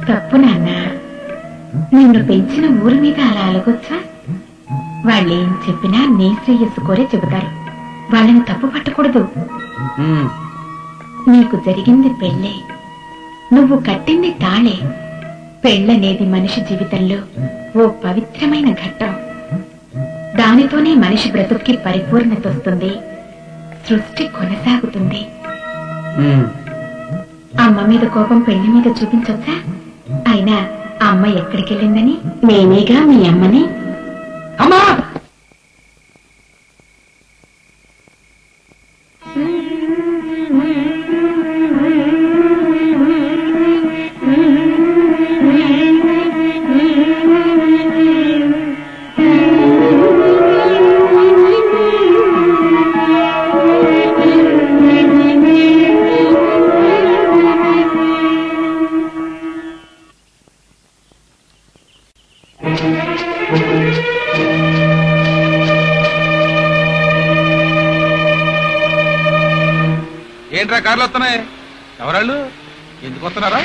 తప్పు నాన్న. నిన్ను పెంచిన ఊరి మీద అలా అలగొచ్చా? వాళ్ళేం చెప్పినా నీ శ్రేయస్సు కోరే చెబుతారు. వాళ్ళని తప్పు పట్టకూడదు. నీకు జరిగింది పెళ్ళే, నువ్వు కట్టింది తాళే. పెళ్ళనేది మనిషి జీవితంలో ఓ పవిత్రమైన ఘట్టం. దానితోనే మనిషి బ్రతుక్కి పరిపూర్ణత వస్తుంది, సృష్టి కొనసాగుతుంది. అమ్మ మీద కోపం పెళ్లి మీద చూపించొచ్చా? అయినా అమ్మ ఎక్కడికి వెళ్ళిందని నేనేగా మీ అమ్మని. అమ్మా! ఏంట్రా కార్లు వస్తున్నాయి? ఎవరాళ్ళు? ఎందుకు వస్తున్నారా?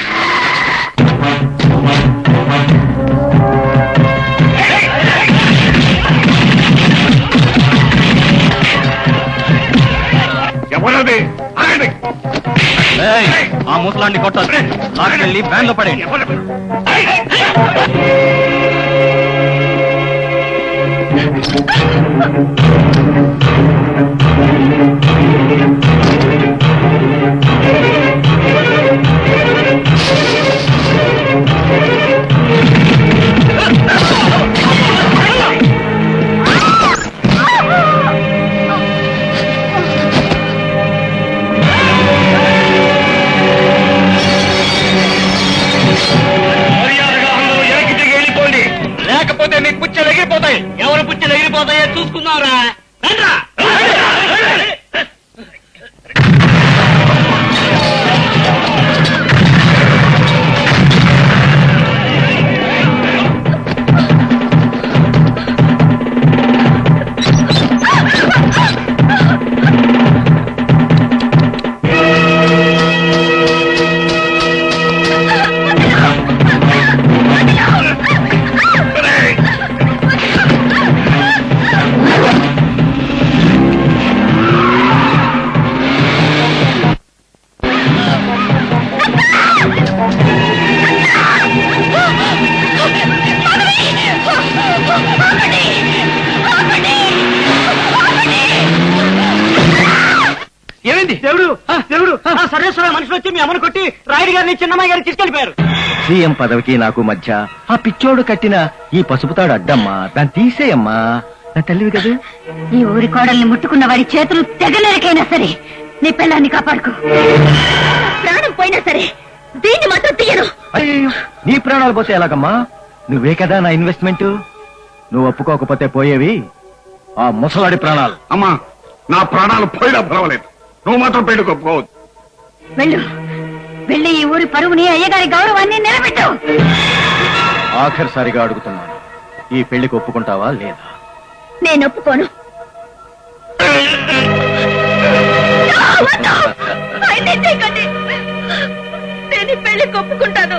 ఎవరది? ఆ ముసలాన్ని కొట్టాలి, లాక్కెళ్ళి వ్యాన్ లో పడే. లేకపోతే మీ పుచ్చలు ఎగిరిపోతాయి. ఎవరు పుచ్చలు ఎగిరిపోతాయో చూసుకున్నారా? ఏమైంది? దేవుడు దేవుడు సర్వేశ్వర మనుషులు వచ్చి మీ అమ్మను కొట్టి రాయుడు గారిని చిన్నమ్మాయి గారిని తీసుకెళ్లిపోయారు. సీఎం పదవికి నాకు మధ్య ఆ పిచ్చోడు కట్టిన ఈ పసుపుతాడు అడ్డమ్మా, దాన్ని తీసేయమ్మా. నా తల్లివి కదా. ఈ ఊరి కోడల్ని ముట్టుకున్న వారి చేతులు తెగలేరకైనా సరే నీ పిల్లాన్ని కాపాడుకో. ప్రాణం పోయినా సరే దీన్ని మాత్రం తీయను. అయ్యో, నీ ప్రాణాలు పోతే ఎలాగమ్మా? నువ్వే కదా నా ఇన్వెస్ట్మెంట్. నువ్వు ఒప్పుకోకపోతే పోయేవి ఆ ముసలాడి ప్రాణాలు. అమ్మా, నా ప్రాణాలు పోయినా పర్వాలేదు, నువ్వు మాత్రం పెళ్లి ఒప్పుకోవద్దు. వెళ్ళు, వెళ్ళి ఈ ఊరి పరువుని అయ్యగారి గౌరవాన్ని నిలబెట్టు. ఆఖరిసారిగా అడుగుతున్నాను, ఈ పెళ్లికి ఒప్పుకుంటావా లేదా? నేను ఒప్పుకోను. నేను పెళ్లికి ఒప్పుకుంటాను.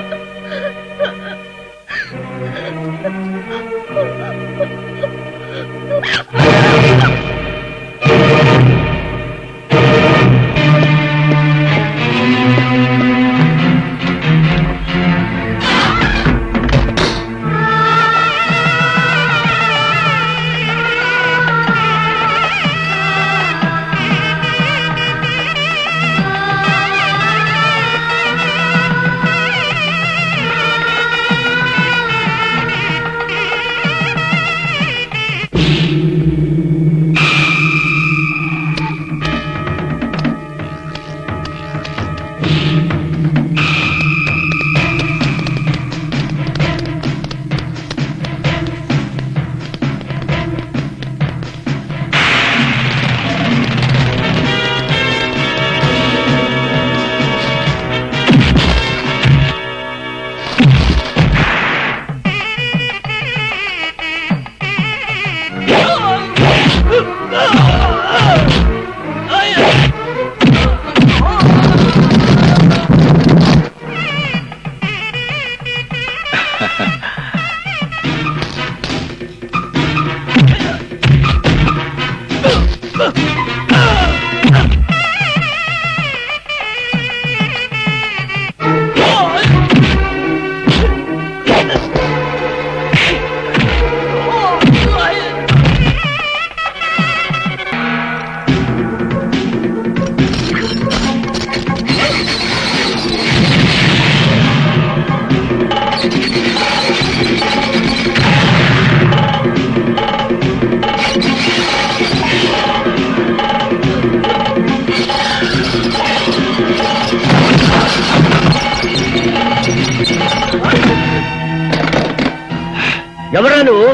ఎవరా నువ్వు?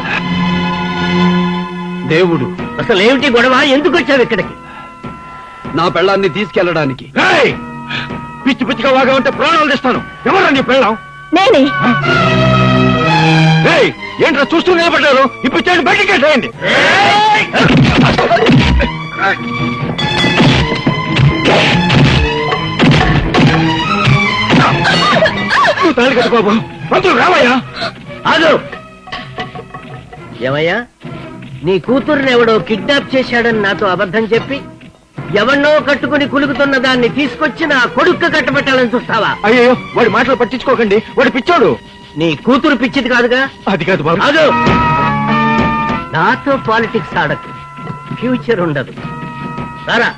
దేవుడు. అసలు ఏమిటి గొడవ? ఎందుకు వచ్చావు ఇక్కడికి? నా పెళ్ళాన్ని తీసుకెళ్ళడానికి. పిచ్చి పిచ్చిగా వాగా ఉంటే ప్రాణాలు తెస్తాను. ఎవరా నీ పెళ్ళాం? నేనే. ఏంట్రా చూస్తూ నిలబడ్డారు? ఇప్పుడు చేయండి, బయటికి చేయండి. నువ్వు తాళి కట్టు బాబు. పంతులు రావయ్యా. ఆగు. ఏమయ్యా, నీ కూతుర్ని ఎవడో కిడ్నాప్ చేశాడని నాతో అబద్ధం చెప్పి ఎవన్నో కట్టుకుని కులుకుతున్న దాన్ని తీసుకొచ్చి నా కొడుక్కు కట్టబెట్టాలని చూస్తావా? అయ్యో, వాడి మాటలు పట్టించుకోకండి. వాడు పిచ్చోడు. నీ కూతురు పిచ్చిది కాదుగా? అది కాదు బాబు. ఆగు. నాతో పాలిటిక్స్ ఆడకు, ఫ్యూచర్ ఉండదు. రారా.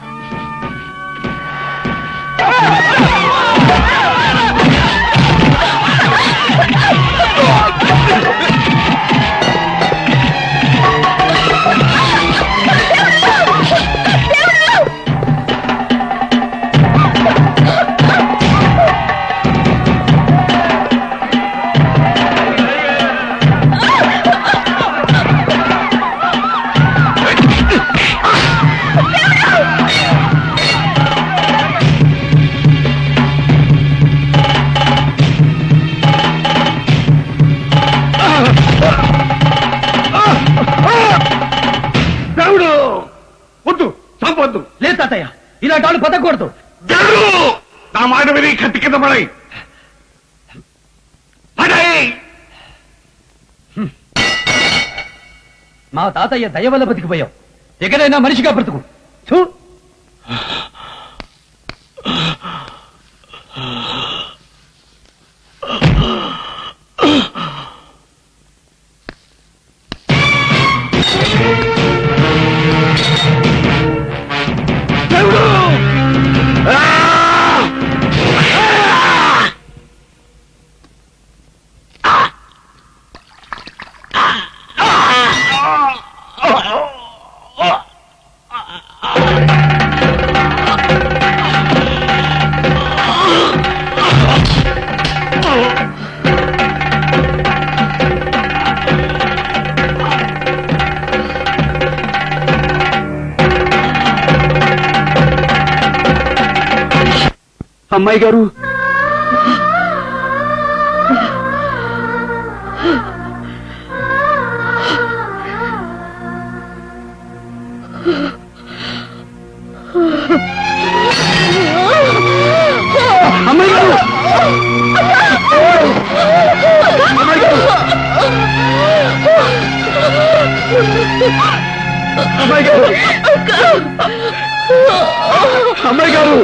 దేవుడు వద్దు, చంపొద్దు. లేదు తాతయ్య, ఇలాంటి వాళ్ళు బతకూడదు. దేవుడు నా మాట విని కత్తి కింద పడాయి. మా తాతయ్య దయ వల్ల బతికిపోయావు. ఎక్కడైనా మనిషిగా బ్రతుకు. చూ. అమ్మాయి గారు, అమ్మాయి గారు, అమ్మాయి గారు, అమ్మాయి గారు, అమ్మాయి గారు,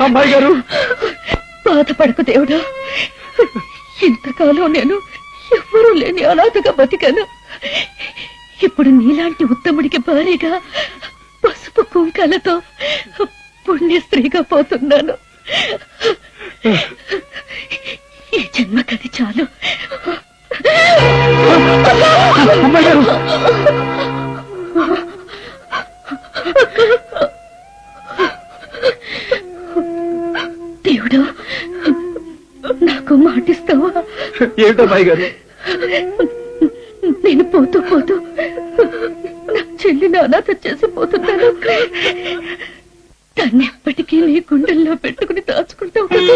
అమ్మాయి గారు. బాధపడకు దేవుడా. ఇంతకాలం నేను ఎవ్వరూ లేని అనాథగా బతికాను. ఇప్పుడు నీలాంటి ఉత్తముడికి భారీగా పసుపు కుంకాలతో పుణ్య స్త్రీగా పోతున్నాను. ఈ జన్మకది చాలు. అమ్మాయి గారు, దేవుడు నాకు మాటిస్తావా? ఏమిటో అమ్మాయి గారు? నేను పోతూ పోతూ నా చెల్లిని అనాథ చేసిపోతున్నాను. దాన్ని ఎప్పటికీ నీ గుండెల్లో పెట్టుకుని దాచుకుంటావు కదా?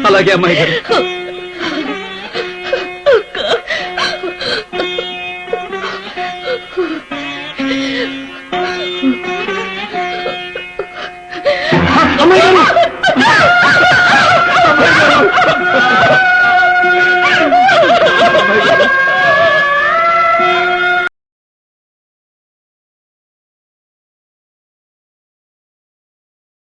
అలాగే అమ్మాయి గారు.